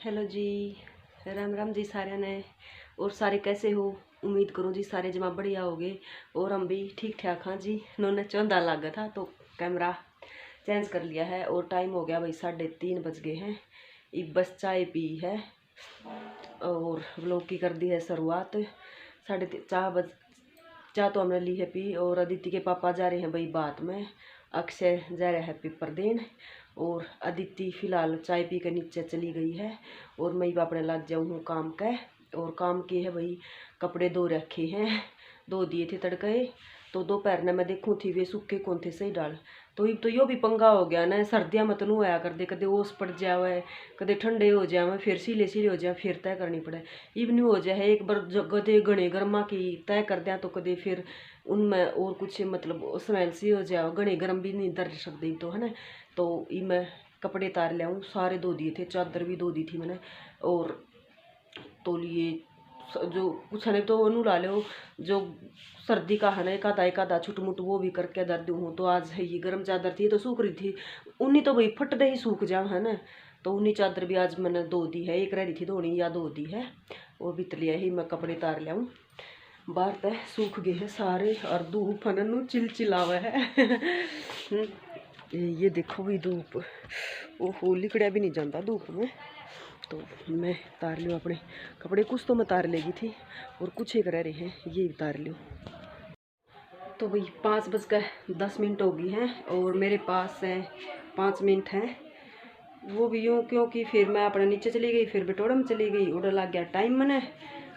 Hello जी, राम राम जी सारे ने। और सारे कैसे हो? उम्मीद करूँ जी सारे जमा बढ़िया हो गए और हम भी ठीक ठाक। हाँ जी, उन्होंने चौंधा लगा था तो कैमरा चेंज कर लिया है और टाइम हो गया भाई 3:30 बज गए हैं। एक बस चाय पी है और व्लॉग की कर दी है शुरुआत। 4:30 चाय तो हमने ली है पी और अदिति के पापा जा रहे हैं भाई बात में। अक्षय जा रहा है पेपर देने और अदिति फिलहाल चाय पी कर नीचे चली गई है और मैं अपने लग जाऊँ हूँ काम का। और काम के है भाई कपड़े धो रखे हैं, धो दिए थे तड़के। तो दोपहर ने मैं देखूँ थी वे सूखे कौन थे सही डाल। तो यो भी पंगा हो गया ना, सर्दियाँ मत नू आया कर दे, कदे ओस पड़ जावे कदे ठंडे हो जावे फिर सीले सीले हो जाए फिर तय करनी पड़े। इवनी हो जाए एक बार गदे घने गर्मा की तय कर दिया तो कदे फिर उनमें और कुछ मतलब स्मेल सी हो जाए, घने गर्म भी नहीं दर सकती तो है ना। तो ये मैं कपड़े तार लिया हूँ, सारे धो दिए थे, चादर भी धो दी थी मैंने। और तौलिए जो कुछ है तो वो ला लो, जो सर्दी का है ना एक आधा छुट मुट वो भी करके दर दूँ हूँ। तो आज है ये गर्म चादर थी तो सूख रही थी, उन्नी तो भाई फट दे ही सूख जा है ना। तो उन्नी चादर भी आज मैंने धो दी है, एक रही थी धोनी या धो दी है। और भीतर लिया ही मैं कपड़े तार लिया हूँ, बाहर तय सूख गए हैं सारे और धूप है चिलचिलावा है। ये देखो भी धूप वो लिकड़ा भी नहीं जाता धूप में। तो मैं तार लियो अपने कपड़े, कुछ तो मैं तार लेगी थी और कुछ एक रह रहे हैं ये उतार लियो। तो भाई 5:10 हो गई हैं और मेरे पास 5 मिनट हैं, वो भी यूँ क्योंकि फिर मैं अपने नीचे चली गई, फिर बटोड़ा में चली गई, उड़ा लग गया टाइम मैंने।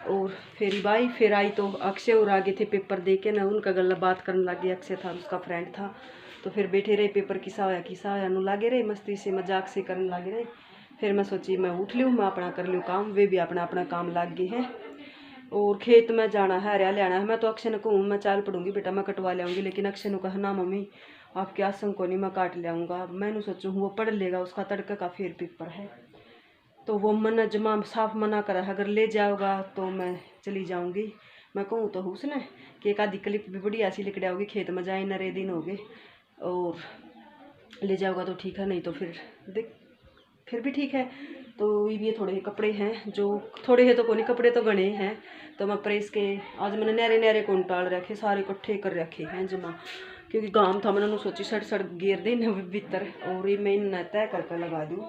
और फिर भाई फिर आई तो अक्षय और आगे थे पेपर दे के ना, उनका गला बात करने लग गया। अक्षय था उसका फ्रेंड था तो फिर बैठे रहे, पेपर किसा होया नू लागे रहे, मस्ती से मजाक से करने लगे रहे। फिर मैं सोची मैं उठ लूँ, मैं अपना कर लूँ काम, वे भी अपना अपना काम लाग गए हैं। और खेत में जाना है, हरिया ले आना है। मैं तो अक्षय ने कहूँ मैं चाल पड़ूंगी बेटा मैं कटवा ले आऊँगी, लेकिन अक्षय ने कहा ना मम्मी आप क्या संग को नहीं मैं काट ले आऊँगा। मैंने सोचूँ वो पढ़ लेगा, उसका तड़के का फिर पेपर है। तो वो मन जमा साफ मना करा है, अगर ले जाओगा तो मैं चली जाऊँगी। मैं कहूँ तो उसने कि एक आधी क्लिप भी बढ़िया सी लिख आओगी, खेत में जाए नरे दिन हो गए और ले जाओगा तो ठीक है, नहीं तो फिर देख फिर भी ठीक है। तो ये थोड़े कपड़े हैं, जो थोड़े हैं तो कोई कपड़े तो गणे हैं। तो मैं प्रेस के आज मैंने न्यारे न्यारे कौन टाल रखे, सारे इकट्ठे कर रखे हैं जमा, क्योंकि गांव था मैंने सोची सड़ गेर दे भीतर। और ये मैं इन तय करके लगा दूँ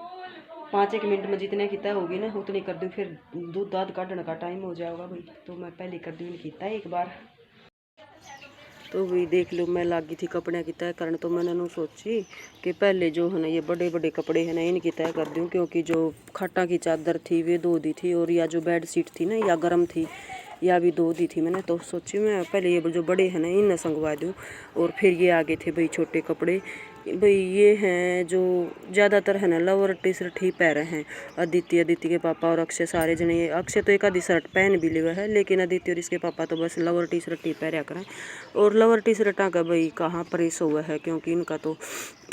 5-1 मिनट में जितने की तय होगी ना उतनी कर दूँ, फिर दूध दाद काटने का टाइम हो जाएगा भाई। तो मैं पहले कर दूँ किया एक बार। तो वही देख लो मैं लागी थी कपड़े की तय करने, तो मैंने नू सोची कि पहले जो है ना ये बड़े बड़े कपड़े हैं ना इनकी तय कर दूँ, क्योंकि जो खाटा की चादर थी वे धो दी थी और या जो बेड शीट थी ना या गर्म थी या भी धो दी थी मैंने। तो सोची मैं पहले ये जो बड़े हैं ना इन्हें संगवा दूँ और फिर ये आगे थे भाई छोटे कपड़े। भाई ये हैं जो ज़्यादातर है ना लोअर टी शर्ट ही पहने हैं, अदिति के पापा और अक्षय सारे जने। अक्षय तो एक आधी शर्ट पहन भी लिया है, लेकिन अदिति और इसके पापा तो बस लोअर टी शर्ट ही पहना करें। और लोअर टी शर्टा का भाई कहाँ प्रेस हुआ है, क्योंकि इनका तो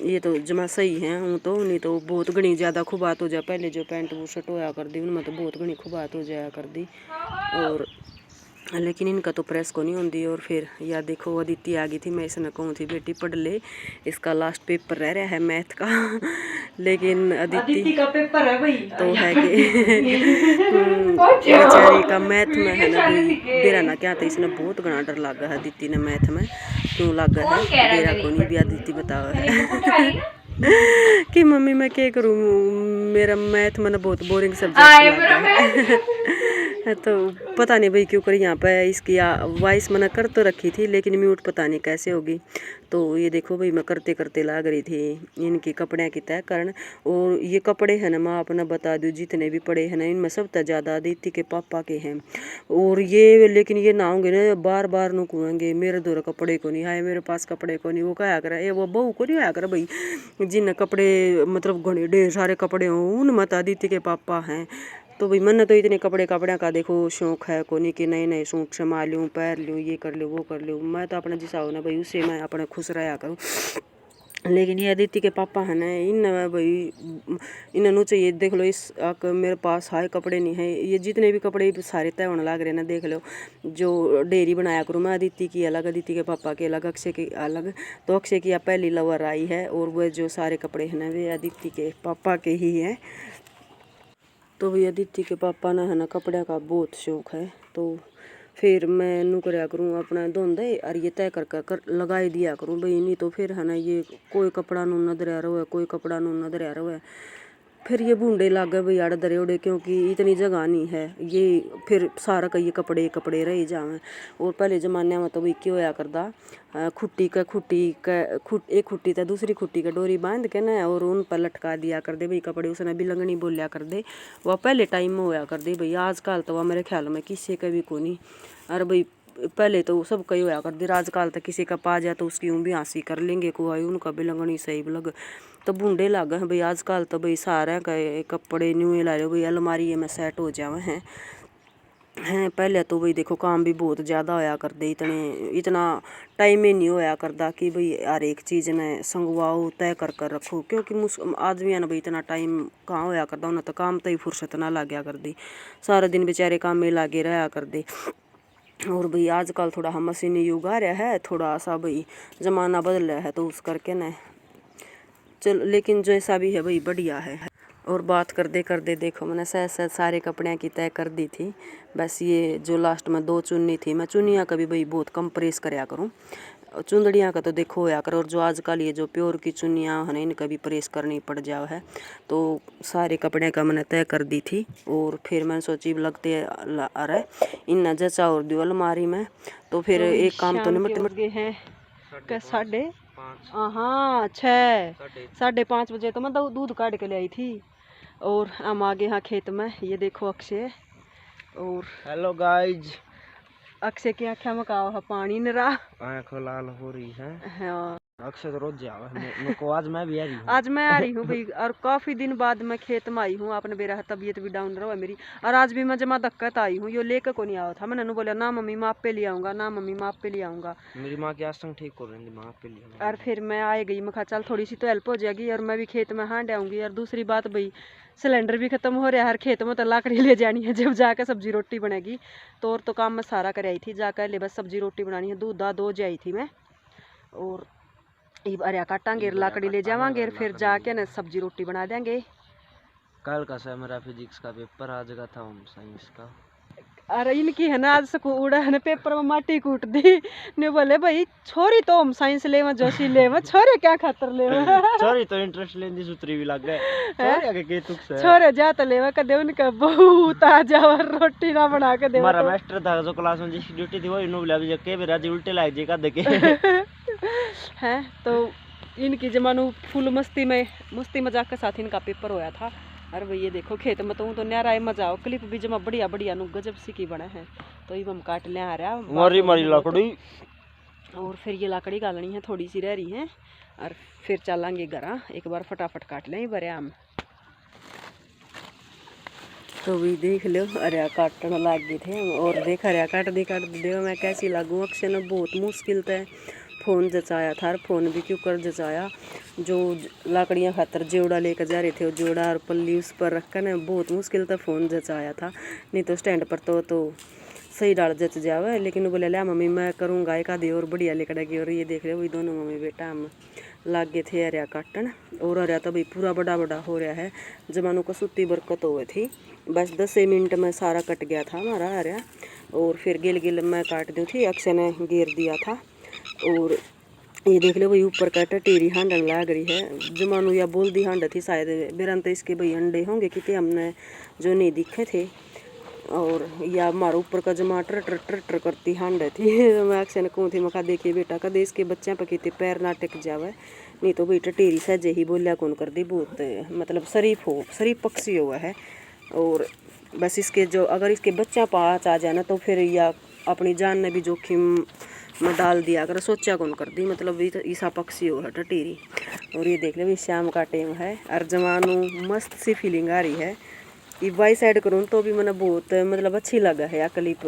ये तो जमा सही है हूँ तो नहीं तो बहुत घनी ज़्यादा खुबात हो जाए। पहले जो पैंट वो शर्ट होया कर दी उनमें तो बहुत घनी खुबात हो जाया कर दी, और लेकिन इनका तो प्रेस को नहीं होती। और फिर या देखो अदिति आ गई थी, मैं इसने कहूँ थी बेटी पढ़ ले, इसका लास्ट पेपर रह रहा है मैथ का। लेकिन अदिति का पेपर है भाई तो है कि बेचारी का मैथ में है ना भाई बेरा ना क्या था, इसने बहुत घना डर लगा है अदिति ने मैथ में, क्यों लगा है बेरा को नहीं भी अदिति बतावा है। कि मम्मी मैं क्या करूँ, मेरा मैथ मैंने बहुत बोरिंग सब्जेक्ट लगा है। तो पता नहीं भाई क्यों कर यहाँ पे इसकी वॉइस मैंने कर तो रखी थी, लेकिन म्यूट पता नहीं कैसे होगी। तो ये देखो भाई मैं करते करते लाग रही थी इनकी कपड़े की तय करन। और ये कपड़े हैं ना मैं अपना बता दूँ जितने भी पड़े हैं ना इनमें सबसे ज़्यादा अदिति के पापा के हैं। और ये लेकिन ये ना होंगे ना बार बार न कहेंगे मेरे दो कपड़े को नहीं आए, मेरे पास कपड़े को नहीं, वो क्या करे ये वो बहू को नहीं आया करे भाई, जिन कपड़े मतलब घने ढेर सारे कपड़े हों उन मत अदिति के पापा हैं। तो भाई मन तो इतने कपड़े का देखो शौक है को नहीं कि नए नए सूट समा लूँ पहन लूँ ये कर लूँ वो कर लूँ। मैं तो अपना जिसा हो ना भाई उससे मैं अपना खुश रहा करूँ। लेकिन ये अदिति के पापा है ना इन भाई इन्होंने चाहिए देख लो इस मेरे पास हाय कपड़े नहीं है, ये जितने भी कपड़े सारे तय होने लग रहे ना देख लो। जो डेयरी बनाया करूँ मैं अदिति की अलग, अदिति के पापा के अलग, अक्षय की अलग। तो अक्षय की पहली लवर आई है और वह जो सारे कपड़े हैं ना वे अदिति के पापा के ही हैं। तो भैया दीदी के पापा ने है ना कपड़े का बहुत शौक है, तो फिर मैं नू करया करूँ अपना धोंदे और ये तय कर लगाई दिया करूँ भाई, नहीं तो फिर है ना ये कोई कपड़ा नू न दरिया रहो है, कोई कपड़ा नू न दरिया रहो है, फिर ये बूंदे लग गए भाई आड़ दरे उड़े, क्योंकि इतनी जगह नहीं है ये, फिर सारा का ये कपड़े कपड़े रह जावे। और पहले ज़माने में तो भाई क्या होया करदा, एक खुट्टी तो दूसरी खुट्टी का डोरी बांध के ना और उन पर लटका दिया कर दे भाई कपड़े, उसने भी लंगनी बोलिया कर दे। वह पहले टाइम में होया कर दे भाई, आजकल तो वह मेरे ख्याल में किसी का भी को नहीं। अरे भाई पहले तो सब कई होया कर दे, आजकल तो किसी का पा जाए तो उसकी यूँ भी हंसी कर लेंगे कोई, उनका भी लंगनी सही लग तो बूंदे लग हैं भाई। आजकल तो भाई सारे का कपड़े न्यू ला रहे भाई, अलमारी में सेट हो जावे हैं। पहले तो भाई देखो काम भी बहुत ज़्यादा होया कर दे, इतना टाइम ही नहीं होया करदा कि भाई हर एक चीज़ ने संगवाओ तय कर रखो, क्योंकि आदमी है ना भाई इतना टाइम कहाँ होया करदा, उन्हें तो काम तो ही फुर्सत ना लाग्या कर दी, सारा दिन बेचारे काम में लागे रहा कर दे। और भाई आजकल थोड़ा हम मशीनी युग आ रहा है, थोड़ा सा भाई ज़माना बदल रहा है, तो उस करके न चलो, लेकिन जैसा भी है भाई बढ़िया है। और बात कर दे देखो मैंने सह सारे कपड़े की तय कर दी थी, बस ये जो लास्ट में 2 चुन्नी थी, मैं चुनिया का भी भाई बहुत कम प्रेस करया करूँ, चुंदड़ियाँ का तो देखो होया कर। और जो आजकल ये जो प्योर की चुनियाँ है इनका भी प्रेस करनी पड़ जाओ है, तो सारे कपड़े का मैंने तय कर दी थी। और फिर मैंने सोची लगते अरे इन जचा और दियो अलमारी में, तो फिर एक काम तो निमट गए हैं साढ़े 5:30 बजे तो मैं दूध काट के ले आई थी। और हम आगे यहाँ खेत में, ये देखो अक्षय, और हेलो गाइज, अक्षय की आँखें में का है पानी नरा, आँखें लाल हो रही है। हाँ अक्षय तो रोज जावा मेरे को, आज मैं भी आ रही हूँ। आज मैं आ रही हूँ भाई, और काफ़ी दिन बाद मैं खेत में आई हूँ। आपने मेरा तबीयत भी डाउन रहा है मेरी, और आज भी मैं जमा दिक्कत आई हूँ, यो लेकर को नहीं आया था। मैंने बोला ना मम्मी मैं आप पे ले आऊँगा, ना मम्मी मैं आप पे ले आऊँगा, मेरी माँ की आस्था ठीक हो रही है, माँ पे ले। और फिर मैं आ गई, मैं कहा चल थोड़ी सी तो हेल्प हो जाएगी, और मैं भी खेत में हांड आऊँगी। और दूसरी बात भाई सिलेंडर भी ख़त्म हो रहा है, हर खेत में तो लकड़ी ले जानी है, जब जाकर सब्जी रोटी बनेगी। तो और तो काम मैं सारा कर आई थी, जाकर ले बस सब्जी रोटी बनानी है, दूध दो जाई थी मैं, और अरे काटांगे लकड़ी ले जावांगे, फिर जाके ना सब्जी रोटी बना देंगे। कल का से मेरा फिजिक्स का पेपर, आज का था होम साइंस का। अरे इनकी है ना आज स्कूल है ना पेपर में माटी कूट दी ने, बोले भाई छोरी तो होम साइंस ले जोशी ले छोरे क्या खातर ले छोरी तो इंटरेस्ट लेंदी सूत्री भी लग गए, छोरी आगे के तुक से छोरे जा तो लेवा कदे उनका बहुत आ जावा रोटी ना बना के दे। हमारा मास्टर था जो क्लास में जिसकी ड्यूटी थी वही नो बोला भी के बेरा जी उल्टे लाग जे का देखे हैं। तो इनकी जमानू फुल मस्ती मजाक के साथ इनका पेपर होया था। अरे भाई ये देखो खेत में तो न्यारा है, मजा आओ, क्लिप भी जमा बढ़िया बढ़िया नु गजब सी की बने हैं, तो ये हम काट ले आ रहा मारी लकड़ी। और फिर ये लकड़ी गालनी है, थोड़ी सी रह रही है, और फिर चलेंगे घर, एक बार फटाफट काट लें बड़े आम। तो भी देख लो अरे काटने लग गए थे, और देख अरे काट दे मैं कैसी लागू। अक्षय ने बहुत मुश्किल से फ़ोन जचाया था, और फ़ोन भी क्यों कर जचाया, जो लाकड़ियाँ खातर जोड़ा लेकर जा रहे थे, वो जोड़ा और पल्ली उस पर रख कर ना बहुत मुश्किल से फ़ोन जचाया था, नहीं तो स्टैंड पर तो सही डाल जच जावे। लेकिन वो बोले ला मम्मी मैं करूँगा एक आधी और बढ़िया लेकर आएगी। और ये देख रहे हो वही दोनों मम्मी बेटा हम लाग गए थे हरिया काटन, और हरिया तो भाई पूरा बड़ा हो रहा है, जमानों को सुती बरकत हुए थी, बस 10 मिनट में सारा कट गया था हमारा हरिया। और फिर गिल मैं काट दी थी, अक्षय ने घेर दिया था। और ये देख लो भाई ऊपर का टटेरी हांडन लाग रही है, जमानू या बोल दी हांड थी शायद, बेरन तो इसके भाई अंडे होंगे कितने हमने जो नहीं दिखे थे। और या हमारे ऊपर का जमा ट्र करती हांड थी मैं अक्षय ने कहूँ थी मखा देखिए बेटा कदे इसके बच्चे पर कितने पैर ना टिक जावे, नहीं तो भाई टटेरी सहजे ही बोलिया कौन कर दी, बहुत मतलब शरीफ पक्षी हुआ है। और बस इसके जो अगर इसके बच्चा पाँच आ जाए ना तो फिर या अपनी जान ने भी जोखिम में डाल दिया अगर सोचा कौन कर दी, मतलब ईसा पक्षी हो है टटेरी। और ये देख लो शाम का टाइम है, और जमानू मस्त सी फीलिंग आ रही है। ये वाई साइड करूँ तो भी मैंने बहुत मतलब अच्छी लगा है, या क्लिप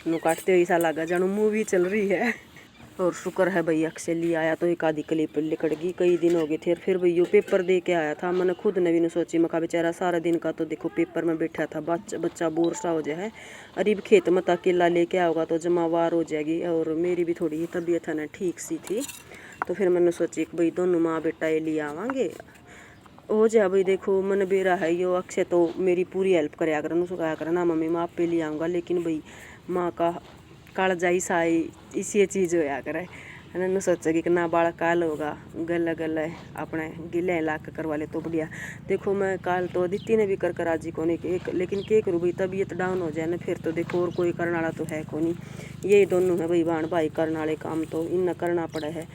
नु काटते हुए ऐसा लगा जानो मूवी चल रही है। और शुक्र है भाई अक्षय ले आया तो एक आधी क्लिप लिकड़ गई, कई दिन हो गए थे। फिर भाई यो पेपर दे के आया था, मैंने खुद ने भी नहीं सोची, मखा बेचारा सारा दिन का तो देखो पेपर में बैठा था, बच्चा बोर सा हो जाए, अरीब खेत में अकेला लेके आओगा तो जमावार हो जाएगी। और मेरी भी थोड़ी तबीयत है ना ठीक सी थी, तो फिर मैंने सोची कि भाई दोनों माँ बेटा ये ले आवांगे। हो जा भाई। देखो मन बेरा है यो, अक्षय तो मेरी पूरी हेल्प कराया कर, उसको कहा कर ना मम्मी मैं आप पे ले आऊँगा, लेकिन भाई माँ का काल जाई साई इसी चीज़ होया करे है ना। सोचेगी कि ना बालक काल होगा, गल गल अपने गिले ला के करवा ले तो बढ़िया। देखो मैं काल तो अदिति ने भी कर राजी को नहीं, लेकिन के करूँ भाई, तबीयत डाउन हो जाए ना फिर तो देखो और कोई करने वाला तो है को नहीं, यही दोनों है भाई बहन भाई करने वाले काम तो इन करना पड़ा है।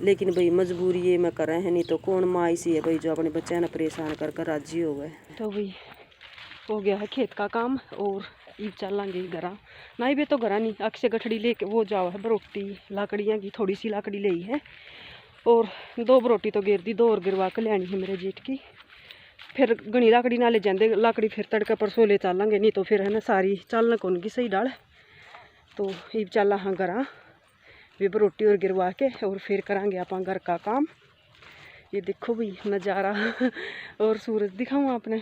लेकिन भाई मजबूरी ये मैं कर रहे हैं, नहीं तो कौन माँ इसी है भाई जो अपने बच्चे ना परेशान कर राजी हो गए। तो भाई हो गया है खेत का काम और ईब चलेंगे घरा, नहीं भी तो घरा नहीं, अक्षय गठड़ी लेके वो जाओ है बरोटी लाकड़ियाँ की, थोड़ी सी लाकड़ी ली है और 2 बरोटी तो गिर दी, 2 और गिरवा के लियानी है मेरे जेठ की। फिर घनी लाकड़ी ना ले जाते लाकड़ी, फिर तड़के परसों ले चलेंगे, नहीं तो फिर है ना सारी चलना कौन की सही डाल। तो ईब चला हाँ घरा भी बरोटी और गिरवा के और फिर करांगे आप घर का काम। ये देखो भाई नज़ारा और सूरज दिखाऊँ आपने,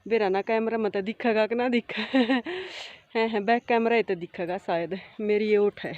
बेरा ना कैमरा में तो दिखेगा कि ना दिखे है बैक कैमरा है तो दिखेगा शायद, मेरी ये ओठ है।